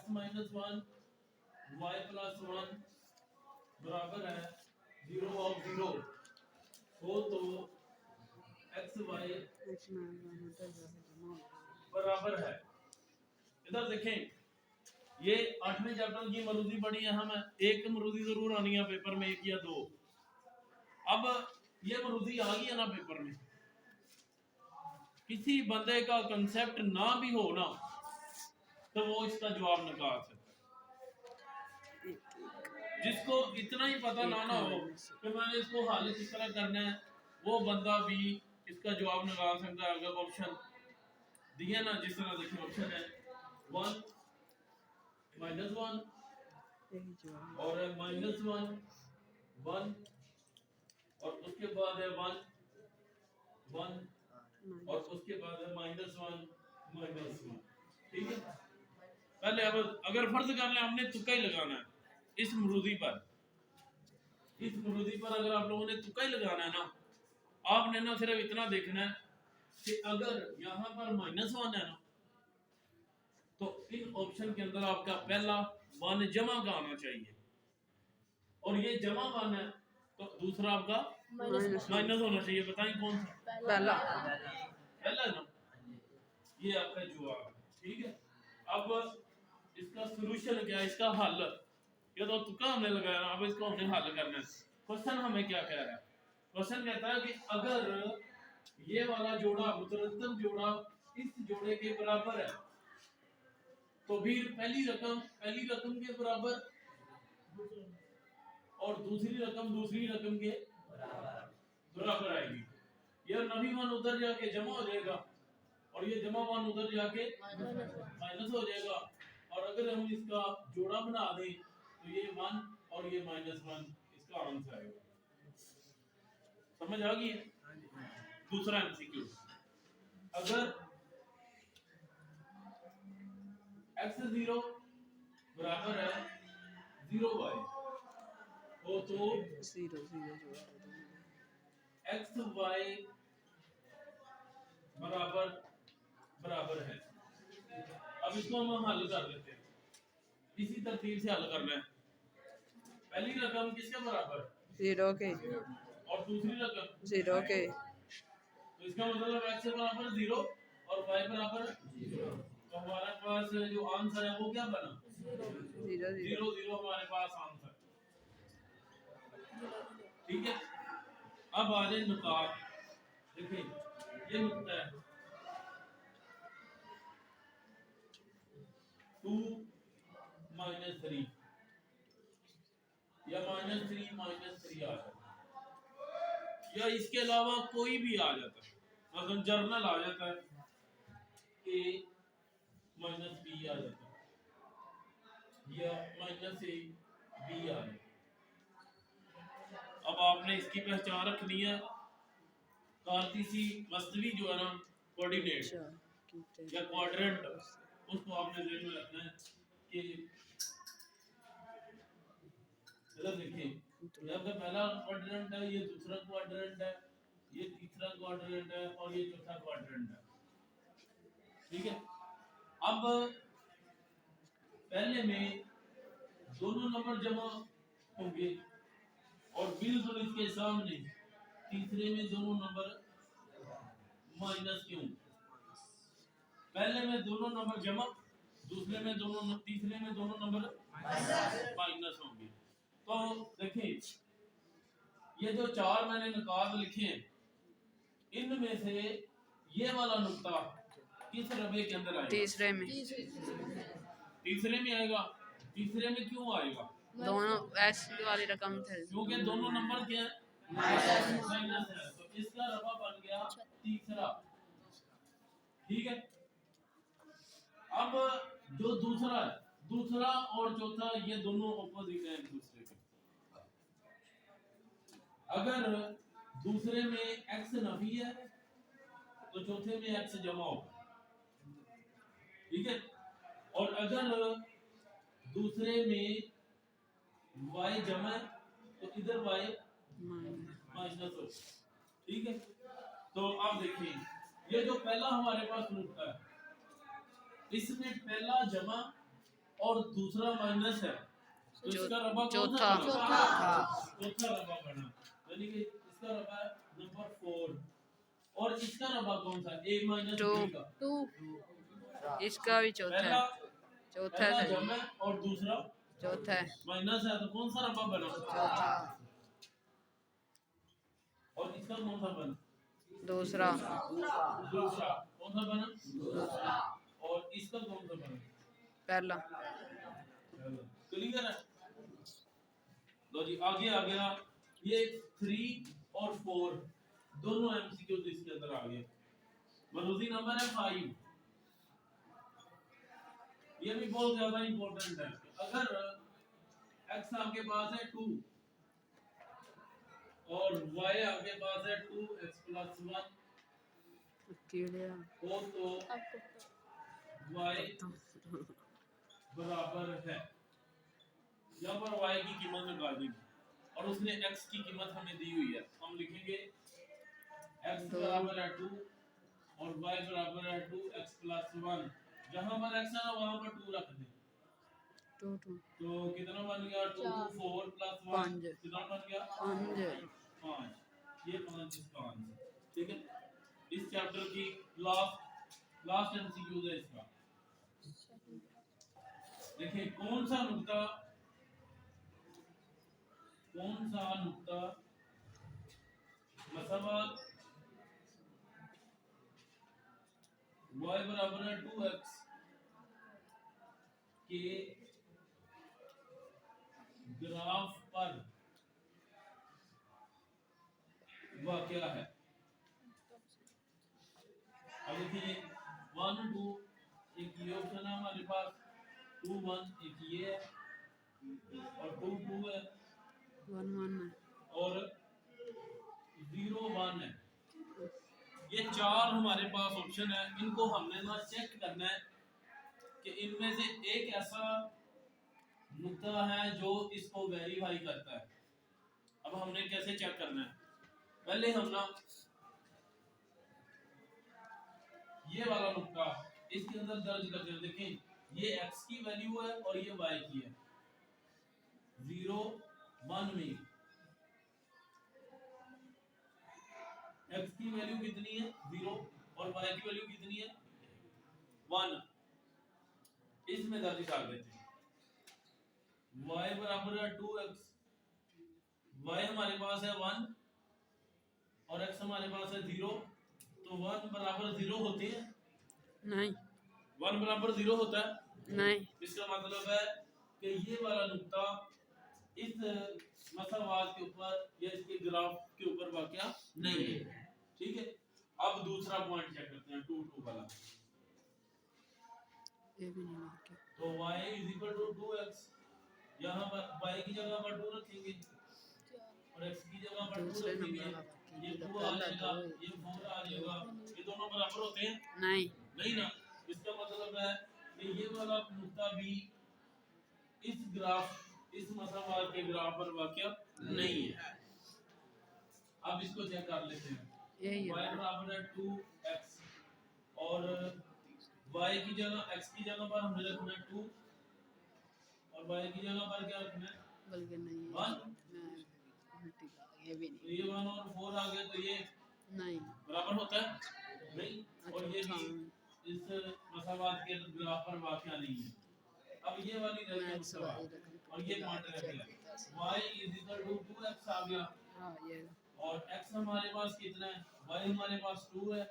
x minus 1 y plus 1 बराबर है 0 of 0 हो तो x y बराबर है। इधर देखें, ये 8वें चैप्टर की मरूदी पढ़ी है हम, एक मरूदी जरूर आनी है पेपर में, एक या दो। अब ये मरूदी आ गई है ना पेपर में, किसी बंदे का कंसेप्ट ना भी हो ना तो वो इसका जवाब निकाल सकता है। जिसको इतना ही पता ना हो कि मैंने इसको हल किस तरह करना है, वो बंदा भी इसका जवाब निकाल सकता है। अगर ऑप्शन दिया ना, जिस तरह देखिए ऑप्शन है 1 माइनस 1 और माइनस 1 1 और उसके बाद है 1 1 और उसके बाद है माइनस 1 माइनस 1। ठीक है, पहले अब अगर फर्ज कर लें हमने तुक्का ही लगाना है इस मरूदी पर, इस मरूदी पर अगर आप लोगों ने तुक्का ही लगाना है ना, आपने ना सिर्फ इतना देखना है कि अगर यहाँ पर माइनस 1 है ना, तो इन ऑप्शन के अंदर आपका पहला 1 जमा का आना चाहिए, और ये जमा 1 है तो दूसरा आपका माइनस होना चाहिए। बताएं कौन सा? पहला ना, ये आपका जवाब है। ठीक है, अब इसका सॉल्यूशन क्या है, इसका हल, ये तो तुक्का हमने लगाया, अब इसको हमने हल करना है। क्वेश्चन हमें क्या कह रहा है? क्वेश्चन कहता है कि अगर ये वाला जोड़ा मुतरद्दिद जोड़ा इस जोड़े के बराबर है तो फिर पहली रकम के बराबर और दूसरी रकम के बराबर आएगी। यह नवी 1 उधर जाके जमा हो जाएगा और ये जमा 1 उधर जाके माइनस हो जाएगा, और अगर हम इसका जोड़ा बना दें तो ये 1 और ये माइनस 1 इसका आंसर आएगा। समझ आ गई? दूसरा एमसीक्यू, अगर x0 बराबर है 0y हो तो 0 xy बराबर है। अब इसको हम हल कर लेते हैं, इसी तरतीब से हल करना है। पहली रकम किसके बराबर? 0 के, और दूसरी रकम 0 के, तो इसका मतलब x बराबर 0 और y बराबर 0, तो हमारे पास जो आंसर है वो क्या बना? 0 0 हमारे पास आंसर। ठीक है, अब आ जाए नुकात। देखिए ये नुकता है 2 माइनस 3 या माइनस 3 आ जाता है, या इसके अलावा कोई भी आ जाता है, मतलब जर्नल आ जाता है, a माइनस b आ जाता है, या माइनस a b आ जाता है। अब आपने इसकी पहचान रखनी है, कार्तीसी मस्तवी जो है ना, कोऑर्डिनेट या क्वाड्रेंट, उसको आपने ध्यान में रखना है कि इधर देखिए, ये आपका पहला क्वाड्रेंट है, ये दूसरा क्वाड्रेंट है, ये तीसरा क्वाड्रेंट है और ये चौथा क्वाड्रेंट है। ठीक है, अब पहले में दोनों नंबर जमा होंगे और बिल्कुल इसके सामने तीसरे में दोनों नंबर माइनस क्यों? पहले में दोनों नंबर जमा, तीसरे में दोनों नंबर माइनस होंगे। तो देखिए ये जो 4 मैंने निकात लिखे हैं, इनमें से ये वाला नुक्ता किस रबे के अंदर आएगा? तीसरे में आएगा। तीसरे में क्यों आएगा? दोनों एस वाली रकम थे, क्योंकि दोनों नंबर क्या है? माइनस है, तो इसका रबा बन गया तीसरा। ठीक है, अब जो दूसरा और चौथा, ये दोनों ऑपोजिट है एक दूसरे के। अगर दूसरे में x नफी है तो चौथे में x जमा होगा। ठीक है, और अगर दूसरे में y जमा है तो इधर y माइनस हो। ठीक है, तो आप देखिए ये जो पहला हमारे पास नुक्ता है, इसमें पहला जमा और दूसरा माइनस है, तो इसका रबा कौन सा चौथा। बना? चौथा रबा बना, यानी कि इसका रबा नंबर 4। और इसका रबा कौन सा? a minus two. b का। इसका भी चौथा पहला है। चौथा पहला है जम है और दूसरा चौथा है। माइनस है, तो कौन सा रबा बना? चौथा। और इसका कौन सा बना? दूसरा। दूसरा। कौन सा बना? दूसरा। और इसका कौन सा बना? पहला। क्लियर है? लो जी, आगे आ गया ये 3 और 4 दोनों एमसीक्यू इसके अंदर आ गए। मरूजी नंबर है 5। ये भी बहुत ज्यादा इंपॉर्टेंट है। अगर x आपके पास है 2 और y आपके पास है 2x + 1 हो, तो y बराबर है, यहाँ पर y की कीमत निकाल दी और उसने x की कीमत हमें दी हुई है। हम लिखेंगे x बराबर है 2 और y बराबर है 2x + 1। जहाँ पर x है वहाँ पर 2 रख दें, तो कितना बन गया? 2 4 + 1 कितना बन गया? 5। ये 5 इसका आंसर। ठीक है, इस चैप्टर की लास्ट एमसीक्यू है इसका। देखिए कौन सा नुक्ता मसावात y बराबर है 2x के ग्राफ पर वाक़या है। अब देखिए 1 2 एक ये ऑप्शन है हमारे पास, 2 1 एक ये है और 2 2 है 1 1 और 0 1 है। ये 4 हमारे पास ऑप्शन है। इनको हमने ना चेक करना है कि इनमें से एक ऐसा नुक्ता है जो इसको वेरीफाई करता है। अब हमने कैसे चेक करना है? पहले हम ना ये वाला नुक्ता इसके अंदर दर्ज करते हैं। देखें ये x की वैल्यू है और ये y की है। 0 1 में x की वैल्यू कितनी है? 0 और y की वैल्यू कितनी है? 1। इसमें दर्ज कर देते हैं। y बराबर है 2x, y हमारे पास है 1 और x हमारे पास है 0, तो 1 बराबर 0 होते हैं? नहीं। 1 बराबर 0 होता है? नहीं। इसका मतलब है कि ये वाला नुक्ता इस मसावात के ऊपर या इसके ग्राफ के ऊपर वाक़या नहीं है। ठीक है, अब दूसरा पॉइंट चेक करते हैं 2 2 वाला। ये भी नहीं मार्क। तो y = 2x, यहाँ पर y की जगह पर 2 रखेंगे और x की जगह पर 2 रखेंगे। ये 2 आ जाएगा, ये 4 आ जाएगा। ये दोनों बराबर होते हैं? नहीं ना। इसका मतलब है कि ये वाला नुक्ता भी इस मसावात के ग्राफ पर वाक़या नहीं है। अब इसको चेक कर लेते हैं। y बराबर है 2x और y की जगह x की जगह पर हमने रखना है 2 और y की जगह पर क्या रखना है? बल्कि नहीं 1। ये भी नहीं। तो ये 1 और 4 आ गया, तो ये नहीं बराबर होता है? नहीं। और ये भी इस मसावात के ग्राफ पर वाक़या नहीं है। अब ये वाली रह गई और ये पॉइंट रह गया। y = 2x आ गया। हाँ ये। और x हमारे पास कितना है? y हमारे पास 2 है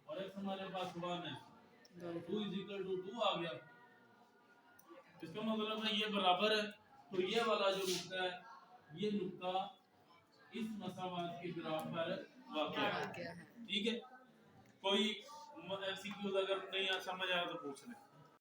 और x हमारे पास 1 है, 2 = 2 आ गया। इसका मतलब है ये बराबर है। तो ये वाला जो नुक्ता है, ये नुक्ता इस मसावात के ग्राफ पर वाक़या है। ठीक है, कोई एमसीक्यू अगर नहीं समझ आया तो पूछ लें।